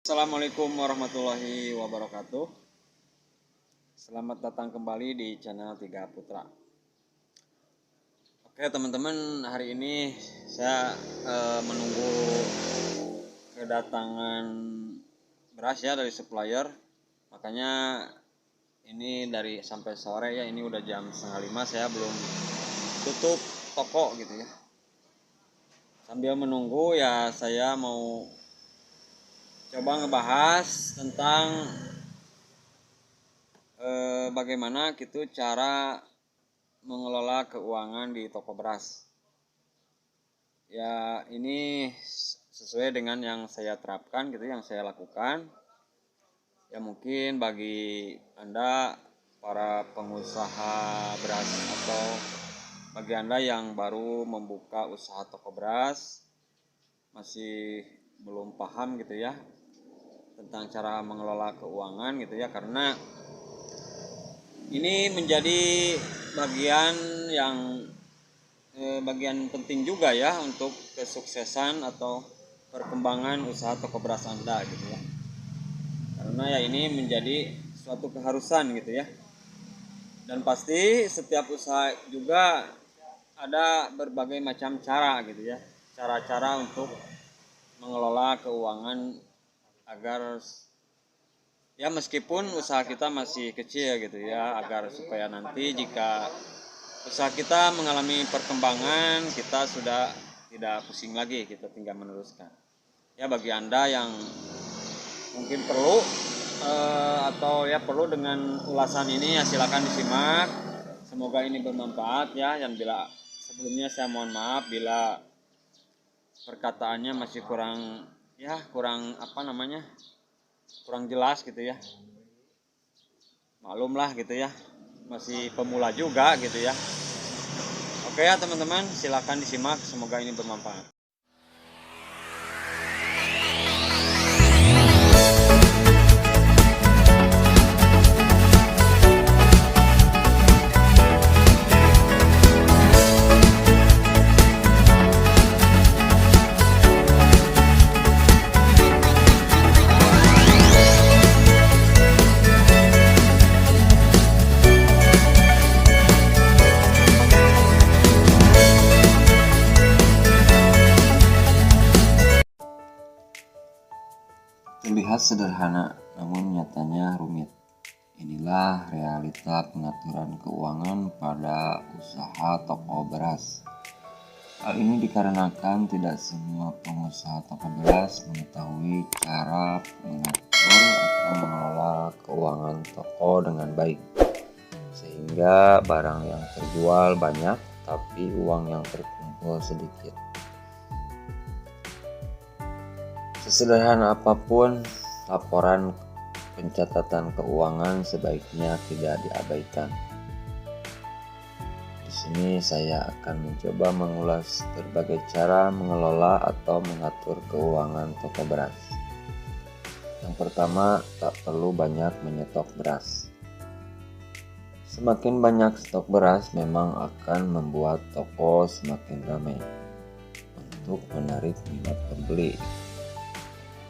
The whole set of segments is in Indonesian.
Assalamualaikum warahmatullahi wabarakatuh. Selamat datang kembali di channel Tiga Putra. Oke teman-teman, hari ini saya menunggu kedatangan beras ya dari supplier. Makanya ini dari sampai sore ya, ini udah jam 4:30, saya belum tutup toko gitu ya. Sambil menunggu ya, saya mau coba ngebahas tentang bagaimana gitu cara mengelola keuangan di toko beras. Ya ini sesuai dengan yang saya terapkan gitu, yang saya lakukan. Ya mungkin bagi Anda para pengusaha beras atau bagi Anda yang baru membuka usaha toko beras, masih belum paham gitu ya tentang cara mengelola keuangan gitu ya, karena ini menjadi bagian penting juga ya untuk kesuksesan atau perkembangan usaha toko beras Anda gitu ya. Karena ya ini menjadi suatu keharusan gitu ya. Dan pasti setiap usaha juga ada berbagai macam cara gitu ya. Cara-cara untuk mengelola keuangan agar ya meskipun usaha kita masih kecil gitu ya, agar supaya nanti jika usaha kita mengalami perkembangan, kita sudah tidak pusing lagi, kita tinggal meneruskan. Ya bagi Anda yang mungkin perlu atau ya perlu dengan ulasan ini, ya silakan disimak. Semoga ini bermanfaat ya. Dan bila sebelumnya saya mohon maaf bila perkataannya masih kurang kurang jelas gitu ya. Maklumlah gitu ya, masih pemula juga gitu ya. Oke ya teman-teman, silakan disimak, semoga ini bermanfaat. Terlihat sederhana, namun nyatanya rumit. Inilah realita pengaturan keuangan pada usaha toko beras. Hal ini dikarenakan tidak semua pengusaha toko beras mengetahui cara mengatur atau mengelola keuangan toko dengan baik. Sehingga barang yang terjual banyak, tapi uang yang terkumpul sedikit. Sesederhana apapun, laporan pencatatan keuangan sebaiknya tidak diabaikan. Di sini saya akan mencoba mengulas berbagai cara mengelola atau mengatur keuangan toko beras. Yang pertama, tak perlu banyak menyetok beras. Semakin banyak stok beras memang akan membuat toko semakin ramai untuk menarik minat pembeli.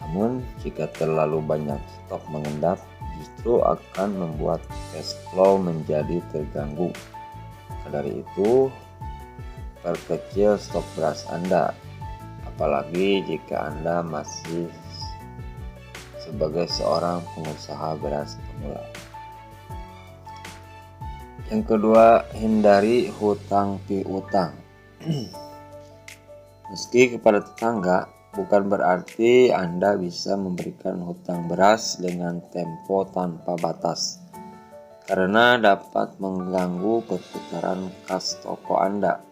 Namun, jika terlalu banyak stok mengendap, justru akan membuat cash flow menjadi terganggu. Maka dari itu, perkecil stok beras Anda, apalagi jika Anda masih sebagai seorang pengusaha beras pemula. Yang kedua, hindari hutang piutang. Meski kepada tetangga, bukan berarti Anda bisa memberikan hutang beras dengan tempo tanpa batas, karena dapat mengganggu perputaran kas toko Anda.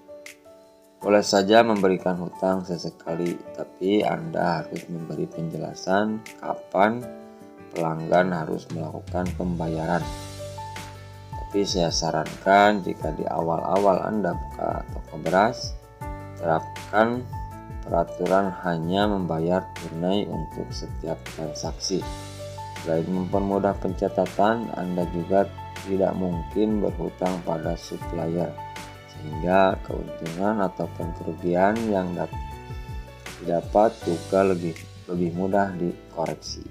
Boleh saja memberikan hutang sesekali, tapi Anda harus memberi penjelasan kapan pelanggan harus melakukan pembayaran. Tapi saya sarankan jika di awal-awal Anda buka toko beras, terapkan peraturan hanya membayar tunai untuk setiap transaksi. Selain mempermudah pencatatan, Anda juga tidak mungkin berhutang pada supplier, sehingga keuntungan ataupun kerugian yang didapat juga lebih lebih mudah dikoreksi.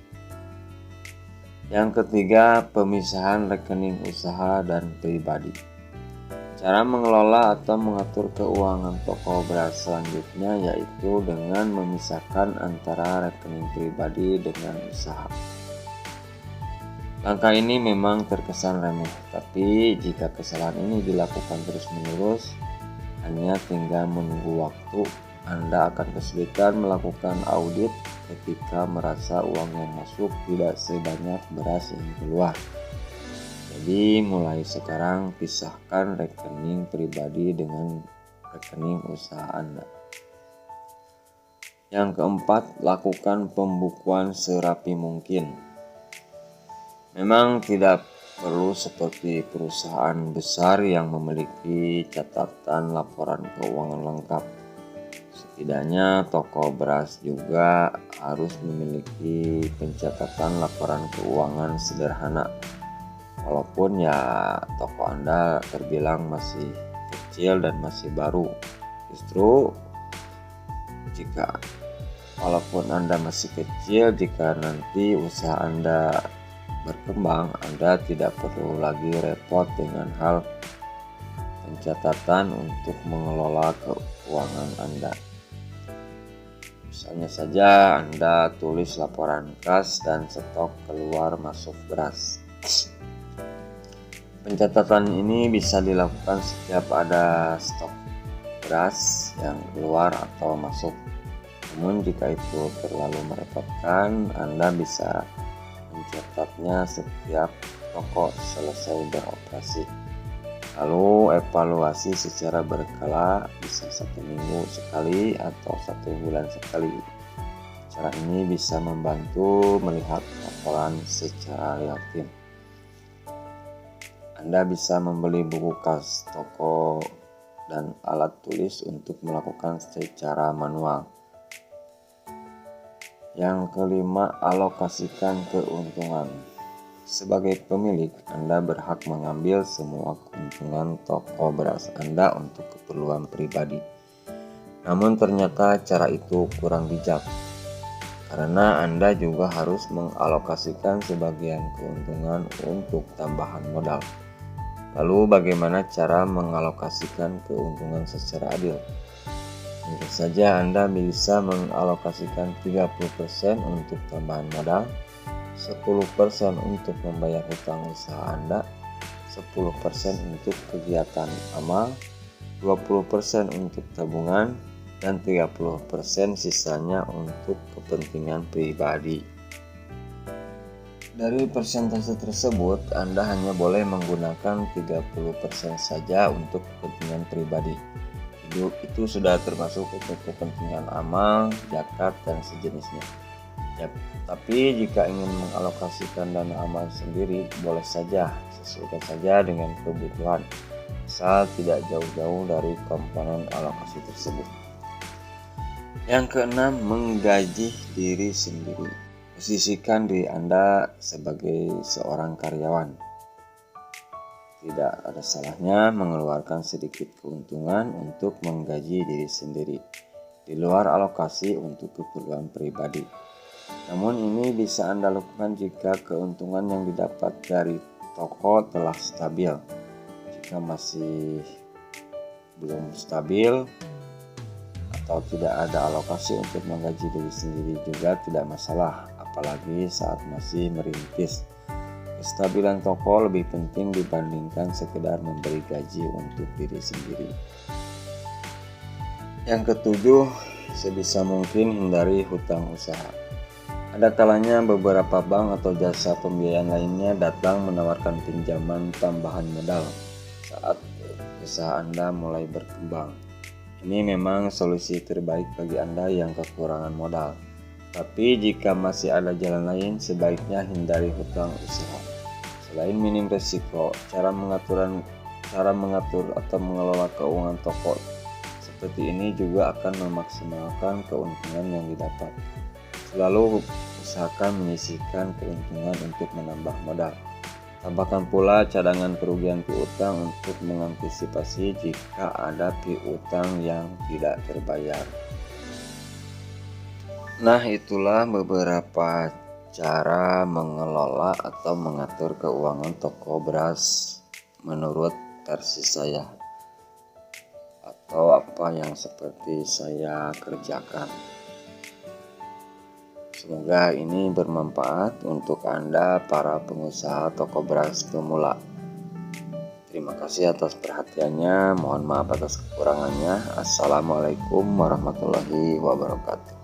Yang ketiga, pemisahan rekening usaha dan pribadi. Cara mengelola atau mengatur keuangan toko beras selanjutnya yaitu dengan memisahkan antara rekening pribadi dengan usaha. Langkah ini memang terkesan remeh, tapi jika kesalahan ini dilakukan terus-menerus, hanya tinggal menunggu waktu, Anda akan kesulitan melakukan audit ketika merasa uang yang masuk tidak sebanyak beras yang keluar. Jadi mulai sekarang pisahkan rekening pribadi dengan rekening usaha Anda. Yang keempat, lakukan pembukuan serapi mungkin. Memang tidak perlu seperti perusahaan besar yang memiliki catatan laporan keuangan lengkap. Setidaknya toko beras juga harus memiliki pencatatan laporan keuangan sederhana. Walaupun ya toko Anda terbilang masih kecil dan masih baru. Justru walaupun Anda masih kecil, jika nanti usaha Anda berkembang, Anda tidak perlu lagi repot dengan hal pencatatan untuk mengelola keuangan Anda. Misalnya saja Anda tulis laporan kas dan stok keluar masuk beras. Pencatatan ini bisa dilakukan setiap ada stok beras yang keluar atau masuk. Namun jika itu terlalu merepotkan, Anda bisa mencatatnya setiap toko selesai beroperasi. Lalu evaluasi secara berkala, bisa 1 minggu sekali atau 1 bulan sekali. Cara ini bisa membantu melihat laporan secara real time. Anda bisa membeli buku kas toko dan alat tulis untuk melakukan secara manual. Yang kelima, alokasikan keuntungan. Sebagai pemilik, Anda berhak mengambil semua keuntungan toko beras Anda untuk keperluan pribadi. Namun ternyata cara itu kurang bijak, karena Anda juga harus mengalokasikan sebagian keuntungan untuk tambahan modal. Lalu bagaimana cara mengalokasikan keuntungan secara adil? Tentu saja Anda bisa mengalokasikan 30% untuk tambahan modal, 10% untuk membayar hutang usaha Anda, 10% untuk kegiatan amal, 20% untuk tabungan, dan 30% sisanya untuk kepentingan pribadi. Dari persentase tersebut, Anda hanya boleh menggunakan 30% saja untuk kepentingan pribadi. Itu sudah termasuk untuk kepentingan amal, zakat, dan sejenisnya. Ya, tapi jika ingin mengalokasikan dana amal sendiri, boleh saja, sesuaikan saja dengan kebutuhan, asal tidak jauh-jauh dari komponen alokasi tersebut. Yang keenam, menggaji diri sendiri. Posisikan diri Anda sebagai seorang karyawan. Tidak ada salahnya mengeluarkan sedikit keuntungan untuk menggaji diri sendiri, di luar alokasi untuk keperluan pribadi. Namun ini bisa Anda lakukan jika keuntungan yang didapat dari toko telah stabil. Jika masih belum stabil atau tidak ada alokasi untuk menggaji diri sendiri juga tidak masalah, apalagi saat masih merintis. Kestabilan toko lebih penting dibandingkan sekedar memberi gaji untuk diri sendiri. Yang ketujuh, sebisa mungkin hindari hutang usaha. Ada kalanya beberapa bank atau jasa pembiayaan lainnya datang menawarkan pinjaman tambahan modal saat usaha Anda mulai berkembang. Ini memang solusi terbaik bagi Anda yang kekurangan modal. Tapi jika masih ada jalan lain, sebaiknya hindari hutang usaha. Selain minim risiko, cara mengatur atau mengelola keuangan toko seperti ini juga akan memaksimalkan keuntungan yang didapat. Selalu usahakan menyisihkan keuntungan untuk menambah modal. Tambahkan pula cadangan kerugian piutang untuk mengantisipasi jika ada piutang yang tidak terbayar. Nah, itulah beberapa cara mengelola atau mengatur keuangan toko beras menurut versi saya, atau apa yang seperti saya kerjakan. Semoga ini bermanfaat untuk Anda para pengusaha toko beras pemula. Terima kasih atas perhatiannya. Mohon maaf atas kekurangannya. Assalamualaikum warahmatullahi wabarakatuh.